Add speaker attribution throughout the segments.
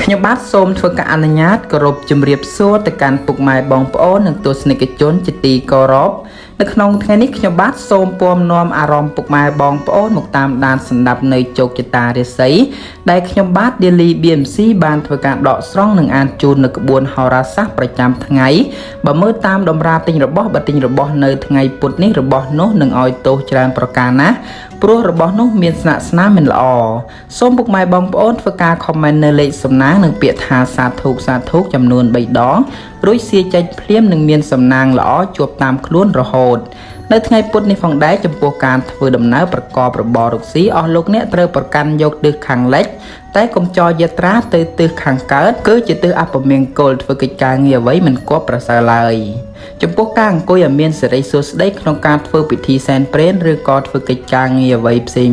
Speaker 1: ខ្ញុំបាទសូមធ្វើការអនុញ្ញាតគោរពជំរាបសួរទៅកាន់ពុកម៉ែបងប្អូននិងទស្សនិកជនជាទីគោរពនៅក្នុងថ្ងៃនេះខ្ញុំបាទសូមពំនាំអារម្មណ៍ពុកម៉ែបងប្អូនមកតាមដានសម្ដាប់នៃជោគជតារាសីដែលខ្ញុំបាទ Daily BMC បានធ្វើការដកស្រង់និងអានជូននៅក្បួនហោរាសាស្ត្រប្រចាំថ្ងៃបើមើលតាមតម្រាទិញរបស់បើទិញរបស់នៅថ្ងៃពុធនេះរបស់នោះនឹងឲ្យទោសច្រើនប្រការណាព្រោះរបស់នោះមានស្នាក់ស្នាមមិនល្អសូមពុកម៉ែបងប្អូនធ្វើការ comment នៅលេខសំណាងនិងពាក្យថាសាធុចំនួន3ដងរួចសៀចេញភ្លាមនឹងមានសំណាងល្អជាប់តាមខ្លួនរហូតនៅថ្ងៃពុធនេះផងដែរចំពោះការធ្វើដំណើរប្រកបរបររកស៊ីអស់លោកអ្នកត្រូវប្រកាន់យកទិសខាងលិចតែកុំចោលយាត្រាទៅទិសខាងកើតគឺជាទិសអពមង្គលធ្វើកិច្ចការងារអ្វីមិនគួរប្រសើរឡើយចំពោះការអង្គុយឲ្យមានសេរីសួស្តីក្នុងការធ្វើពិធីសែនព្រេនឬក៏ធ្វើកិច្ចការងារអ្វីផ្សេង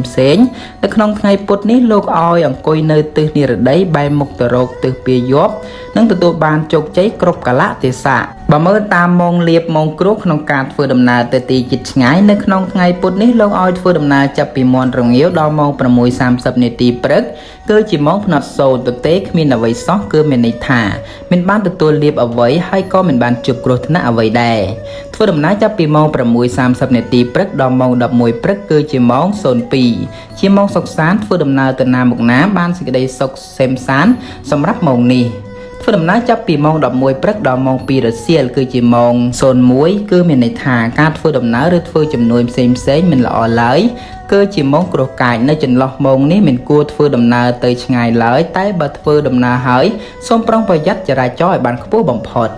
Speaker 1: នៅក្នុងថ្ងៃពុធនេះលោកឲ្យអង្គុយនៅទិសនិរដីបែរមុខទៅរកទិសពាយ័ព្យនិងទទួលបានជោគជ័យគ្រប់កាលៈទេសៈបើមើលតាមម៉ោងលៀបម៉ោងគ្រូក្នុងការធ្វើដំណើរទៅទីជិតឆ្ងាយនៅក្នុងថ្ងៃពុធនេះលោកឲ្យធ្វើដំណើរចាប់ពីមាន់រងាវដល់ម៉ោង 6:30 នាទីព្រឹកគឺជាម៉ោងផ្នត់សូន្យទៅទេគ្មានអ្វីសោះគឺមានន័យថាមិនបានទទួលលៀបអ្វីហើយក៏មិនបានជួបគ្រោះថ្នាក់អ្វីដែរធ្វើដំណើរចាប់ពីម៉ោង 6:30 នាទីព្រឹកដល់ម៉ោង 11 ព្រឹកគឺជាម៉ោង 02 ជាម៉ោងសុខសាន្តធ្វើដំណើរទៅណាមកណាបានសេចក្តីសុខសេមសាន្តសម្រាប់ម៉ោងនេះធ្វើដំណើរចាប់ពីម៉ោង 11 ព្រឹកដល់ម៉ោង 2 រសៀលគឺជាម៉ោង 01 គឺមានន័យថាការធ្វើដំណើរឬធ្វើចំនួនផ្សេងមិនល្អឡើយគឺជាម៉ោងគ្រោះកាចនៅចន្លោះម៉ោងនេះមិនគួរធ្វើដំណើរទៅឆ្ងាយឡើយតែបើធ្វើដំណើរហើយសូមប្រុងប្រយ័ត្នចរាចរណ៍ឲ្យបានខ្ពស់បំផុត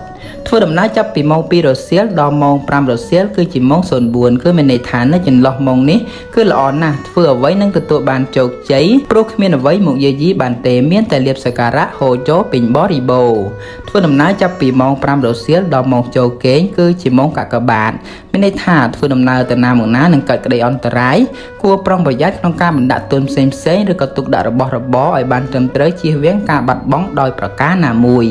Speaker 1: ធ្វើដំណើរចាប់ពីម៉ោង 2 រសៀលដល់ម៉ោង 5 រសៀលគឺជាម៉ោង 04 គឺមានន័យថានៅចន្លោះម៉ោងនេះគឺល្អណាស់ធ្វើអ្វីនឹងទទួលបានជោគជ័យព្រោះគ្មានអ្វីមកយាយីបានទេមានតែលៀបសក្ការៈហូរចូលពេញបរិបូរណ៍ធ្វើដំណើរចាប់ពីម៉ោង 5 រសៀលដល់ម៉ោងចូលគេងគឺជាម៉ោងកាកបាទមានន័យថាធ្វើដំណើរទៅណាមកណានឹងកើតក្តីអន្តរាយគួរប្រុងប្រយ័ត្នក្នុងការបណ្ដាក់ទុនផ្សេងឬក៏ទុកដាក់របស់របរឲ្យបានត្រឹមត្រូវជៀសវាងការបាត់បង់ដោយប្រការណាមួយ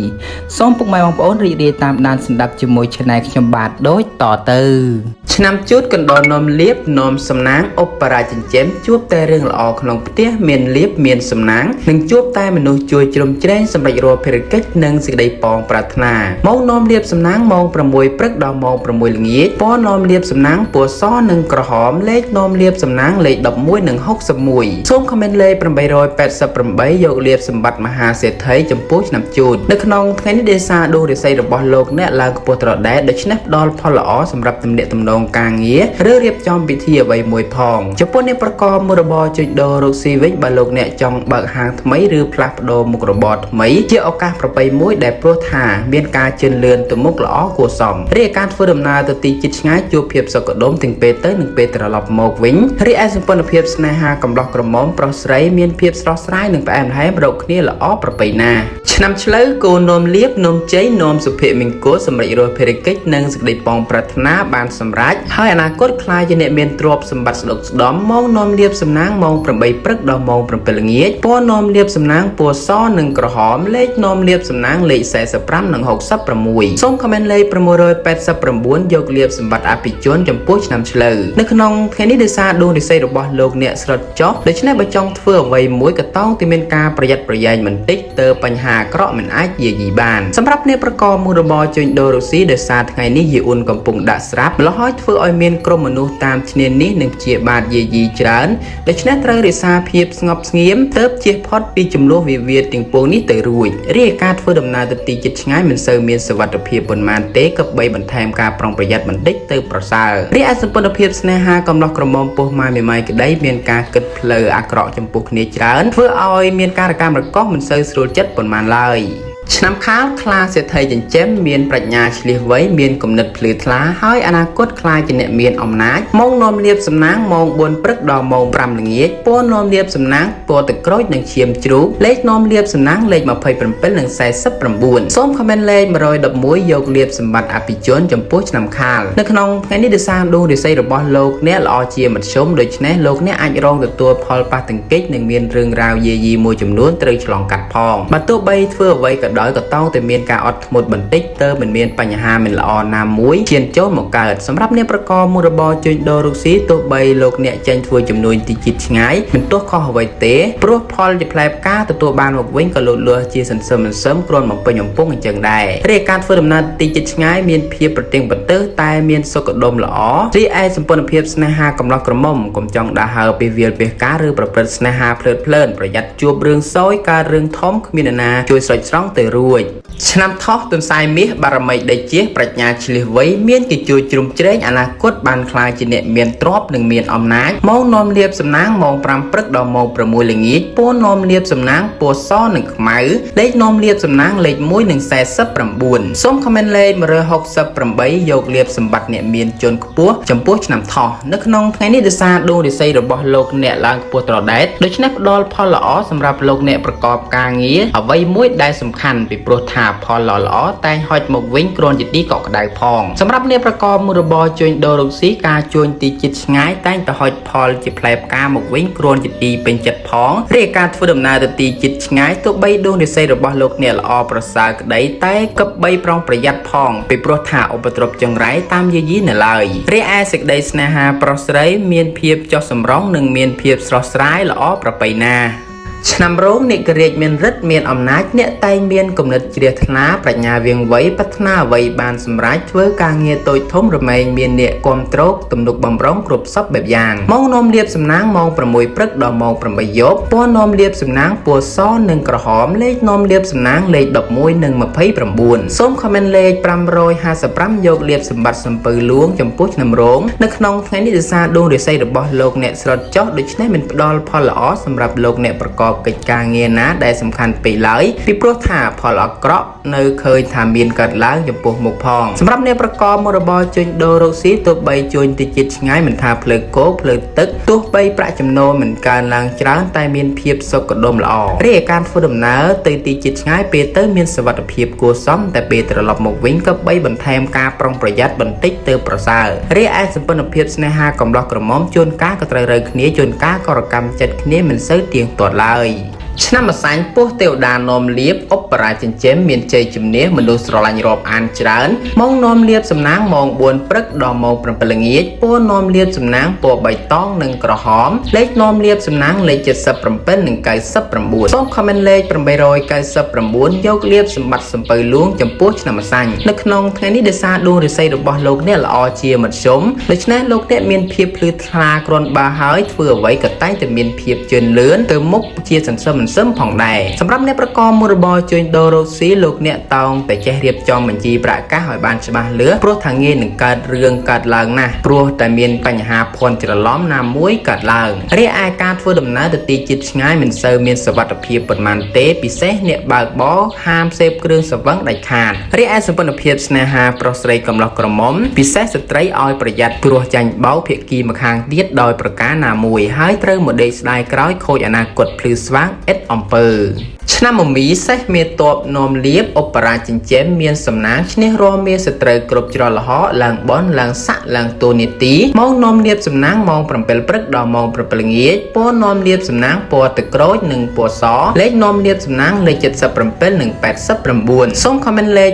Speaker 1: សូមពុកម៉ែបងប្អូនរីករាយតាមដានស្ដាប់ជាមួយ Channel ខ្ញុំបាទដូចតទៅឆ្នាំជូតកណ្ដុរនាំលៀបនាំសំណាងឧបរាជចិញ្ចឹមជួបតែរឿងល្អក្នុងផ្ទះមានលៀបមានសំណាងនិងជួបតែមនុស្សជួយជ្រោមជ្រែងសម្រាប់រាល់ភារកិច្ចនិងសេចក្តីប៉ងប្រាថ្នាម៉ោងនាំលៀបសំណាងម៉ោង 6 ព្រឹកដល់ម៉ោង 6 ល្ងាចពណ៌នាំលៀបសំណាងពណ៌សនិងក្រហមលេខនាំលៀបសំណាងលេខ 11 និង 61សូមខមមិនលេខ 888 យកលៀបសម្បត្តិមហាសេដ្ឋីចំពោះឆ្នាំជូតនៅក្នុងថ្ងៃនេះដេសាដួងរាសីរបស់លោកអ្នកឡើងខ្ពស់ត្រដែតដូច្នេះផ្ដល់ផលល្អសម្រាប់ទំនាក់ទំនងការងារឬរៀបចំពិធីអ្វីមួយផងចំពោះអ្នកប្រកបមុខរបរជួញដូររកស៊ីវិញបើលោកអ្នកចង់បើកហាងថ្មីឬផ្លាស់ប្ដូរមុខរបរថ្មីជាឱកាសប្រពៃមួយដែលព្រោះថាមានការជឿនលឿនទៅមុខល្អគួរសមរីឯការធ្វើដំណើរទៅទីជិតឆ្ងាយជួបភាពសុខដុមទាំងពេលទៅនិងពេលត្រឡប់មកវិញរីឯសម្ព័ន្ធភាពស្នេហាកំឡោះក្រមុំប្រុសស្រីមានភាពស្រស់ស្រាយនិងផ្អែមល្ហែមរកគ្នាល្អប្រពៃណាឆ្នាំឆ្លូវគោនោមលៀបនោមជ័យនោមសុភមង្គលសម្រាប់រាល់ភារកិច្ចនិងសេចក្តីប៉ងប្រាថ្នាបានសម្រេចហើយអនាគតខ្លាយជាអ្នកមានទ្រព្យសម្បត្តិស្ដុកស្ដំម៉ោងនោមលៀបសំណាងម៉ោង 8 ព្រឹកដល់ម៉ោង 7 ល្ងាចពណ៌នោមលៀបសំណាងពណ៌សនិងក្រហមលេខនោមលៀបសំណាងលេខ 45 និង 66សូមខមមិនលេខ 689 យកលៀបសម្បត្តិអភិជនចំពោះឆ្នាំឆ្លូវនៅក្នុងថ្ងៃនេះដោយសារដួងរាសីរបស់លោកអ្នកស្រុតចុះដូច្នេះបើចង់ធ្វើអ្វីមួយក៏តោងតែមានការប្រយ័ត្នប្រយែងបន្តិចទៅបញ្ហាអាក្រក់មិនអាចយាយីបានសម្រាប់អ្នកប្រកបមុខរបរជួញដូររកស៊ីដោយសារថ្ងៃនេះយាយអ៊ុនកំពុងដាក់ស្រាប់ម្ល៉េះហើយធ្វើឲ្យមានក្រុមមនុស្សតាមឈ្នានេះនឹងជាបាទយាយីច្រើនដូច្នេះត្រូវរក្សាភាពស្ងប់ស្ងៀមទើបជៀសផុតពីចំនួនវិវាទទាំងពួងនេះទៅរួចរីឯការធ្វើដំណើរទៅទីជិតឆ្ងាយមិនសូវមានសុវត្ថិភាពប៉ុន្មានទេក៏បីបន្ថែមការប្រុងប្រយ័ត្នបន្តិចទៅប្រសើររីឯសម្ព័ន្ធភាពស្នេហាកំឡោះក្រមុំពោះម៉ាយមេម៉ាយក្តីមានការគិតផ្លូវអាក្រក់ចំពោះគ្នាច្រើនធ្វើឲ្យមានការរកាមរកោសមិនសូវស្រួលចិត្តប៉ុន្មានឡើយឆ្នាំខាលខ្លាសេដ្ឋីចិញ្ចឹមមានប្រាជ្ញាឆ្លៀសវៃមានគំនិតភ្លឺថ្លាហើយអនាគតខ្លាយជាអ្នកមានអំណាចម៉ោងនាំលៀបសំណាងម៉ោង 4 ព្រឹកដល់ម៉ោង 5 ល្ងាចពណ៌នាំលៀបសំណាងពណ៌ទឹកក្រូចនិងឈាមជ្រូកលេខនាំលៀបសំណាងលេខ 27 និង 49សូមខមមិនលេខ 111 យកលៀបសម្បត្តិអភិជនចំពោះឆ្នាំខាលនៅក្នុងថ្ងៃនេះដោយសារដួងរាសីរបស់លោកអ្នកល្អជាមធ្យមដូច្នេះលោកអ្នកអាចរងទទួលផលប៉ះទង្គិចនិងមានរឿងរ៉ាវយាយីមួយចំនួនត្រូវឆ្លងកាត់ផងបើទោះបីធ្វើអ្វីក៏ ដោយក៏តោងតែមានការអត់ធ្មត់បន្តិចទៅមិនមានបញ្ហាមិនល្អណាមួយឈានចូលមកកើតសម្រាប់អ្នកប្រកបមុខរបរជួញដូររុក្ស៊ីទោះបីលោកអ្នកចេញធ្វើចំនួនទីជាតិឆ្ងាយមិនទោះខុសអ្វីទេព្រោះផលជាផ្លែផ្កាទទួលបានមកវិញក៏លូតលាស់ជាសន្សឹមគ្រាន់មកពេញអំពង់អញ្ចឹងដែររីឯការធ្វើដំណើរទីជាតិឆ្ងាយមានភាពប្រទិងប្រទើសតែមានសុខដុមល្អរីឯសម្ព័ន្ធភាពស្នេហាកំឡោះក្រមុំកុំចង់ដាស់ហើពីវាលពីការឬប្រព្រឹត្តស្នេហាភ្លើតភ្លើនប្រយ័ត្នជួបរឿងសោយការរឿងធំគ្មានអ្នកណាជួយស្រោចស្រង់ទៅរួចឆ្នាំថោះទន្សាយមាសបារមីដេជាប្រាជ្ញាឆ្លៀសវៃមានគេជួយជ្រុំជ្រែងអនាគតបានខ្លាយជាអ្នកមានទ្រព្យនិងមានអំណាចម៉ោងនាំលៀបសំណាងម៉ោង5ព្រឹកដល់ម៉ោង6ល្ងាចពណ៌នាំលៀបសំណាងពណ៌សនិងខ្មៅលេខនាំលៀបសំណាងលេខ1និង49សូមខមមិនលេខ168យកលៀបសម្បត្តិអ្នកមានជន់ខ្ពស់ចំពោះឆ្នាំថោះនៅក្នុងថ្ងៃនេះដោយសារដួងរាសីរបស់លោកអ្នកឡើងខ្ពស់ត្រដែតដូច្នេះផ្ដល់ផលល្អសម្រាប់លោកអ្នកប្រកបការងារអ្វីមួយដែលសំខាន់ពីព្រោះថាផលល្អតែងហុចមកវិញគ្រាន់ជាទីកក់ក្ដៅផងសម្រាប់អ្នកប្រកបមុខរបរជួញដូររុក្ស៊ីការជួញទីជាតិឆ្ងាយតែងតែហុចផលជាផ្លែផ្កាមកវិញគ្រាន់ជាទីពេញចិត្តផងរីឯការធ្វើដំណើរទៅទីជាតិឆ្ងាយទោះបីដួងរាសីរបស់លោកអ្នកល្អប្រសើរក្តីតែគប្បីប្រុងប្រយ័ត្នផងពីព្រោះថាឧបទ្រពចង្រៃតាមយាយីនៅឡើយរីឯសេចក្តីស្នេហាប្រុសស្រីមានភាពចុះសម្រុងនិងមានភាពស្រស់ស្រាយល្អប្រពៃណាឆ្នាំរោងអ្នករាជមានរិទ្ធមានអំណាចអ្នកតែងមានគំនិតជ្រះថ្លាប្រាជ្ញាវាងវៃប្រាថ្នាអ្វីបានសម្រេចធ្វើការងារតូចធំរមែងមានអ្នកគាំទ្រទំនុកបំរុងគ្រប់សពបែបយ៉ាងម៉ោងនាំលៀបសំណាងម៉ោង6ព្រឹកដល់ម៉ោង8យប់ពណ៌នាំលៀបសំណាងពណ៌សនិងក្រហមលេខនាំលៀបសំណាងលេខ11និង29សូមខមមិនលេខ555យកលៀបសម្បត្តិសំពៅលួងចំពោះឆ្នាំរោងនៅក្នុងថ្ងៃនេះដោយសារដួងរាសីរបស់លោកអ្នកស្រុតចុះដូច្នេះមិនផ្ដល់ផលល្អសម្រាប់លោកអ្នកប្រកបកិច្ចការងារណាដែលសំខាន់ពេកឡើយពីព្រោះថាផលអាក្រក់នៅឃើញថាមានកើតឡើងចំពោះមុខផងសម្រាប់អ្នកប្រកបមុខរបរជួញដូររុក្ស៊ីទោះបីជួញទីជាតិឆ្ងាយមិនថាផ្លូវគោកផ្លូវទឹកទោះបីប្រាក់ចំណូលមិនកើនឡើងច្រើនតែមានភាពសុខដុមល្អរីឯការធ្វើដំណើរទៅទីជាតិឆ្ងាយពេលទៅមានសុវត្ថិភាពគួរសមតែពេលត្រឡប់មកវិញក៏បីបន្ថែមការប្រុងប្រយ័ត្នបន្តិចទៅប្រសើររីឯសម្ព័ន្ធភាពស្នេហាកំឡោះក្រមុំជួនកាលក៏ត្រូវរើគ្នាជួនកាលក៏រកម្មចិត្តគ្នាមិនសូវទៀងទាត់ឡើយឆ្នាំម្សាញ់ពោះទេវតានាំលៀបឧបរាជចិញ្ចឹមមានជ័យជំនះមនុស្សស្រឡាញ់រាប់អានច្រើនម៉ោងនាំលៀបសំណាងម៉ោង4ព្រឹកដល់ម៉ោង7ល្ងាចពណ៌នាំលៀបសំណាងពណ៌បៃតងនិងក្រហមលេខនាំលៀបសំណាងលេខ77និង99សូមខមមិនលេខ899យកលៀបសម្បត្តិសំពៅលួងចំពោះឆ្នាំម្សាញ់នៅក្នុងថ្ងៃនេះដោយសារដួងរាសីរបស់លោកអ្នកល្អជាមធ្យមដូច្នេះលោកអ្នកមានភាពភ្លឺថ្លាគ្រាន់បើហើយធ្វើអ្វីក៏តែងតែមានភាពជឿនលឿនទៅមុខជាសន្សឹមផងដែរសម្រាប់អ្នកប្រកបមុខរបរជួញដូររុក្ស៊ីលោកអ្នកតោងតែចេះរៀបចំបញ្ជីប្រាក់កាសឲ្យបានច្បាស់លាស់ព្រោះថាងាយនឹងកើតរឿងកើតឡើងណាស់ព្រោះតែមានបញ្ហាភ័ន្តច្រឡំណាមួយកើតឡើងរីឯការធ្វើដំណើរទៅទីជាតិឆ្ងាយមិនសូវមានសុវត្ថិភាពប៉ុន្មានទេពិសេសអ្នកបើកបរហាមសេពគ្រឿងស្រវឹងដាច់ខាតរីឯសម្ព័ន្ធភាពស្នេហាប្រុសស្រីកំឡោះក្រមុំពិសេសស្ត្រីឲ្យប្រយ័ត្នព្រោះចាញ់បោកភាគីម្ខាងទៀតដោយប្រការណាមួយហើយត្រូវមកដេកស្ដាយក្រោយខូចអនាគតភ្លឺស្វាងឥតអំពើឆ្នាំមមីសេះមេតបនាំលៀបឧបរាជចិញ្ចឹមមានសំណាងឈ្នះរាល់មាសត្រូវគ្រប់ច្រឡហកឡើងបនឡើងស័កឡើងតួនាទីម៉ោងនាំលៀបសំណាងម៉ោង7ព្រឹកដល់ម៉ោង7ល្ងាចពណ៌នាំលៀបសំណាងពណ៌ទឹកក្រូចនិងពណ៌សលេខនាំលៀបសំណាងលេខ77និង89សូមខមមិនលេខ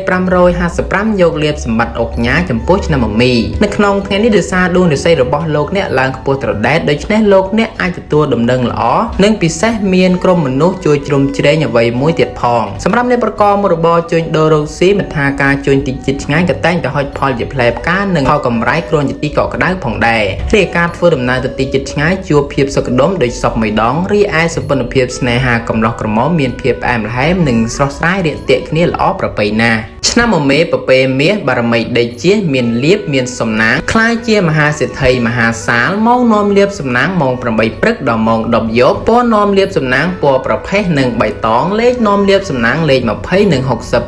Speaker 1: 555យកលៀបសម្បត្តិអុកញ៉ាចំពោះឆ្នាំមមីនៅក្នុងថ្ងៃនេះដោយសារដួងរាសីរបស់លោកអ្នកឡើងខ្ពស់ត្រដែតដូច្នេះលោកអ្នកអាចទទួលដំណឹងល្អនិងពិសេសមានក្រុមមនុស្សជួយជ្រោមជ្រែងអ្វីមួយទៀតផងសម្រាប់អ្នកប្រកបមុខរបរជួញដូររុក្ស៊ីមិនថាការជួញទីជាតិឆ្ងាយក៏តែងតែហុចផលជាផ្លែផ្កានិងផលកម្រៃគ្រាន់ជាទីកក់ក្ដៅផងដែររីឯការធ្វើដំណើរទៅទីជាតិឆ្ងាយជួបភាពសុខដុមដោយសពមួយដងរីឯសម្ព័ន្ធភាពស្នេហាកំឡោះក្រមុំមានភាពផ្អែមល្ហែមនិងស្រស់ស្រាយរាក់ទាក់គ្នាល្អប្រពៃណាឆ្នាំមមេប្រពេមាសបារមីដេជាមានលៀបមានសំណាងคล้ายជាមហាសេដ្ឋីមហាសាលម៉ោងនាំលៀបសំណាងម៉ោង8ព្រឹកដល់ម៉ោង10យប់ពណ៌នាំលៀបសំណាងពណ៌ប្រផេះនិងបៃតងលេខនាំលៀបសំណាងលេខ20និង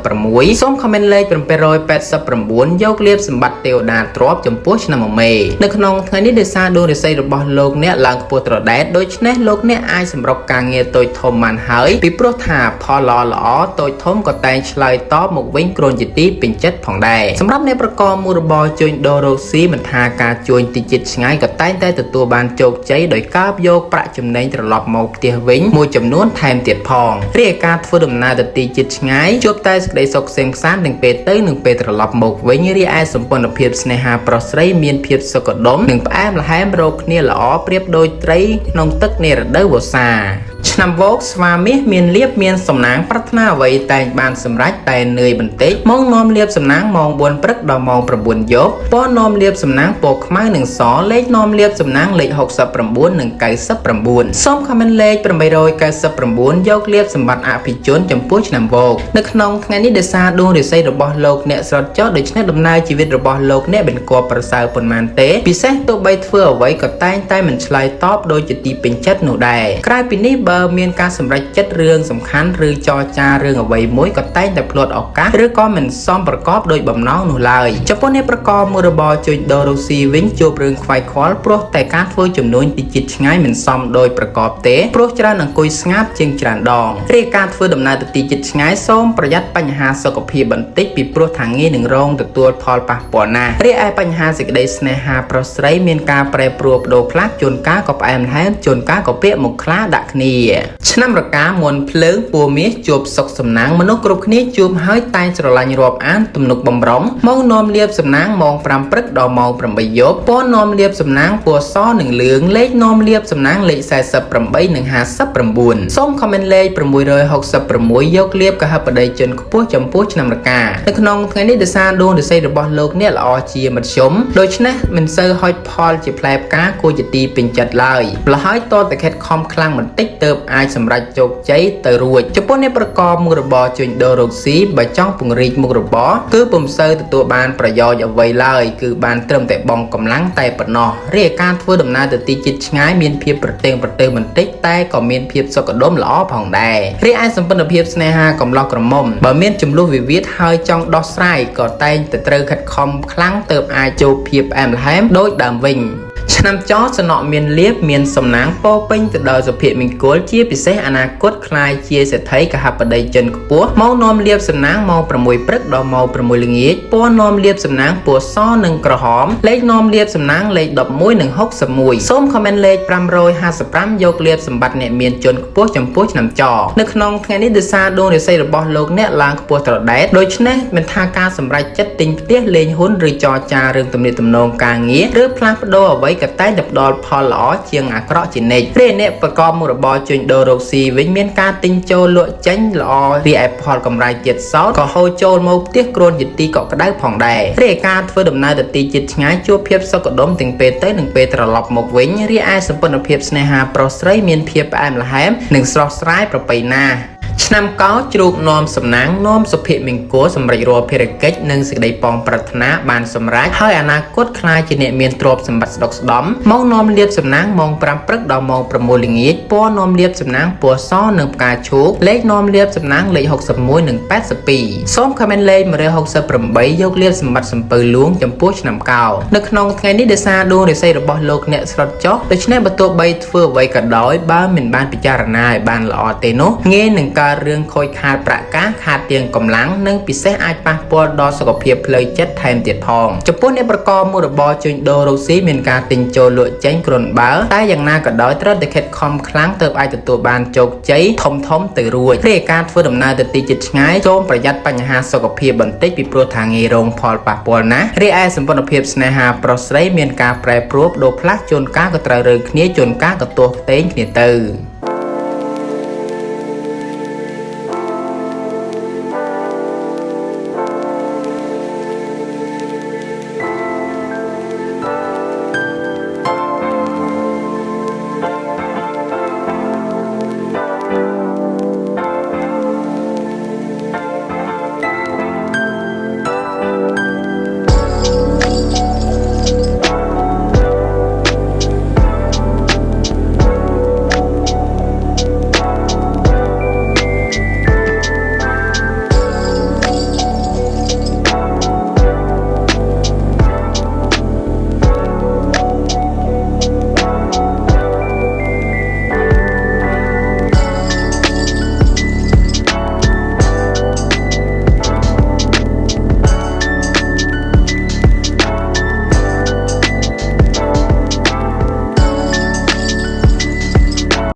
Speaker 1: 66សូមខមមិនលេខ789យកលៀបសម្បត្តិទេវតាទ្រព្យចំពោះឆ្នាំមមេនៅក្នុងថ្ងៃនេះដោយសារដួងរាសីរបស់លោកអ្នកឡើងខ្ពស់ត្រដែតដូច្នេះលោកអ្នកអាចសម្រុកការងារតូចធំបានហើយពីព្រោះថាផលល្អតូចធំក៏តែងឆ្លើយតបមកវិញ គ្រូនជាទីពេញចិត្តផងដែរសម្រាប់អ្នកប្រកបមួយរបរជួញដូររកស៊ីមិនថាការជួញទីជិតឆ្ងាយក៏តែងតែទទួលបានជោគជ័យដោយការយកប្រាក់ចំណេញត្រឡប់មកផ្ទះវិញមួយចំនួនថែមទៀតផងរីឯការធ្វើដំណើរទៅទីជិតឆ្ងាយជួបតែសេចក្តីសុខសេមខ្សាន្តទាំងពេលទៅនិងពេលត្រឡប់មកវិញរីឯសម្ព័ន្ធភាពស្នេហាប្រុសស្រីមានភាពសុខដុមនិងផ្អែមល្ហែមរកគ្នាល្អប្រៀបដូចត្រីក្នុងទឹកនារដូវវស្សាឆ្នាំវោកស្វាមាសមានលៀបមានសំណាងប្រាថ្នាអ្វីតែងបានសម្រេចតែនឿយបន្តិចម៉ោងនាំលៀបសំណាងម៉ោង4ព្រឹកដល់ម៉ោង9យប់ពណ៌នាំលៀបសំណាងពណ៌ខ្មៅនិងសលេខនាំលៀបសំណាងលេខ69និង99សូមខមមិនលេខ899យកលៀបសម្បត្តិអភិជនចំពោះឆ្នាំវោកនៅក្នុងថ្ងៃនេះដោយសារដួងរាសីរបស់លោកអ្នកស្រត់ចុះដូច្នេះដំណើរជីវិតរបស់លោកអ្នកមិនគួរប្រសើរប៉ុន្មានទេពិសេសទោះបីធ្វើអ្វីក៏តែងតែមិនឆ្លើយតបដោយជាទីពេញចិត្តនោះដែរក្រៅពីនេះបើមានការសម្រេចចិត្តរឿងសំខាន់ឬចរចារឿងអ្វីមួយក៏តែងតែភ្លាត់ឱកាសឬក៏មិនសមប្រកបដោយបំណងនោះឡើយចំពោះអ្នកប្រកបមួយរបរជួញដូររកស៊ីវិញជួបរឿងខ្វាយខ្វល់ព្រោះតែការធ្វើចំនួនទីជិតឆ្ងាយមិនសមដោយប្រកបទេព្រោះច្រើនអង្គុយស្ងាត់ជាងច្រើនដងរីឯការធ្វើដំណើរទៅទីជិតឆ្ងាយសូមប្រយ័ត្នបញ្ហាសុខភាពបន្តិចពីព្រោះថាងាយនឹងរងទទួលផលប៉ះពាល់ណាស់រីឯបញ្ហាសេចក្តីស្នេហាប្រុសស្រីមានការប្រែប្រួលប្ដូរផ្លាស់ជួនកាលក៏ផ្អែមល្ហែមជួនកាលក៏ពាក្យមុខខ្លាដាក់គ្នាឆ្នាំរកាមុនភ្លើងពូមាសជួបសុខសំណាងមនុស្សគ្រប់គ្នាជួបហើយតែងស្រឡាញ់រាប់អានទំនុកបំរុងម៉ោងនាំលៀបសំណាងម៉ោង5ព្រឹកដល់ម៉ោង8យប់ពណ៌នាំលៀបសំណាងពណ៌សនិងលឿងលេខនាំលៀបសំណាងលេខ48និង59សូមខមមិនលេខ666យកលៀបកហបតីជនខ្ពស់ចំពោះឆ្នាំរកានៅក្នុងថ្ងៃនេះដោយសារដួងរាសីរបស់លោកអ្នកល្អជាមធ្យមដូច្នេះមិនសូវហុចផលជាផ្លែផ្កាគួរជាទីពេញចិត្តឡើយប្រហែលតតែខិតខំខ្លាំងបន្តិចទើបអាចសម្រេចជោគជ័យទៅរួចចំពោះអ្នកប្រកបមុខរបរជួញដូររកស៊ីបើចង់ពង្រីកមុខរបរគឺពុំសូវទទួលបានប្រយោជន៍អ្វីឡើយគឺបានត្រឹមតែបង់កម្លាំងតែប៉ុណ្ណោះរីឯការធ្វើដំណើរទៅទីជិតឆ្ងាយមានភាពប្រទែងបន្តិចតែក៏មានភាពសុខដុមល្អផងដែររីឯសម្ព័ន្ធភាពស្នេហាកំឡោះក្រមុំបើមានចំនួនវិវាទហើយចង់ដោះស្រាយក៏តែងតែត្រូវខិតខំខ្លាំងទើបអាចជួបភាពផ្អែមល្ហែមដូចដើមវិញឆ្នាំចសំណក់មានលៀបមានសំណាងពោពេញទៅដោយសុភមង្គលជាពិសេសអនាគតខ្លាយជាសេដ្ឋីកហបតីចិនខ្ពស់ម៉ោងនាំលៀបសំណាងម៉ោង6ព្រឹកដល់ម៉ោង6ល្ងាចពណ៌នាំលៀបសំណាងពណ៌សនិងក្រហមលេខនាំលៀបសំណាងលេខ11និង61សូមខមមិនលេខ555យកលៀបសម្បត្តិអ្នកមានជនខ្ពស់ចំពោះឆ្នាំចនៅក្នុងថ្ងៃនេះដោយសារដួងរាសីរបស់លោកអ្នកឡើងខ្ពស់ត្រដែតដូច្នេះមិនថាការសម្រេចចិត្តទិញផ្ទះលេងហ៊ុនឬចរចារឿងទំនាក់ទំនងការងារឬផ្លាស់ប្ដូរអ្វីក៏តែងតែផ្ដល់ផលល្អជាងអាក្រក់ជានិច្ចរីឯអ្នកប្រកបមុខរបរជួញដូររកស៊ីវិញមានការទិញចូលលក់ចេញល្អរីឯផលកម្រៃទៀតសោតក៏ហូរចូលមកផ្ទះគ្រួនជាទីកក់ក្ដៅផងដែររីឯការធ្វើដំណើរទៅទីជិតឆ្ងាយជួបភាពសុខដុមទាំងពេលទៅនិងពេលត្រឡប់មកវិញរីឯសម្ព័ន្ធភាពស្នេហាប្រុសស្រីមានភាពផ្អែមល្ហែមនិងស្រស់ស្រាយប្រពៃណាឆ្នាំកោជ្រូកនាំសំណាងនាំសុភមង្គលសម្រេចរាល់ភារកិច្ចនិងសេចក្តីប៉ងប្រាថ្នាបានសម្រេចហើយអនាគតខ្លាយជាអ្នកមានទ្រព្យសម្បត្តិស្ដុកស្ដំម៉ោងនាំលៀបសំណាងម៉ោង5ព្រឹកដល់ម៉ោង6ល្ងាចពណ៌នាំលៀបសំណាងពណ៌សនិងផ្កាឈូកលេខនាំលៀបសំណាងលេខ61និង82សូមខមមិនលេខ168យកលៀបសម្បត្តិសំពៅលួងចំពោះឆ្នាំកោនៅក្នុងថ្ងៃនេះដោយសារដួងរាសីរបស់លោកអ្នកស្រត់ចុះដូច្នេះបើទោះបីធ្វើអ្វីក៏ដោយបើមិនបានពិចារណាឲ្យបានល្អទេនោះងាយនឹងកើតរឿងខូចខាតប្រាក់ការខាតទៀងកម្លាំងនិងពិសេសអាចប៉ះពាល់ដល់សុខភាពផ្លូវចិត្តថែមទៀតផងចំពោះអ្នកប្រកបមុខរបរជួញដូររកស៊ីមានការទិញចូលលក់ចេញគ្រុនបើតែយ៉ាងណាក៏ដោយត្រូវតែខិតខំខ្លាំងទើបអាចទទួលបានជោគជ័យធំទៅរួចព្រោះការធ្វើដំណើរទៅទីជិតឆ្ងាយសូមប្រយ័ត្នបញ្ហាសុខភាពបន្តិចពីព្រោះថាងាយរងផលប៉ះពាល់ណាស់រីឯសម្ព័ន្ធភាពស្នេហាប្រុសស្រីមានការប្រែប្រួលប្ដូរផ្លាស់ជួនកាលក៏ត្រូវរើគ្នាជួនកាលក៏ទាស់ផ្ទែងគ្នាទៅ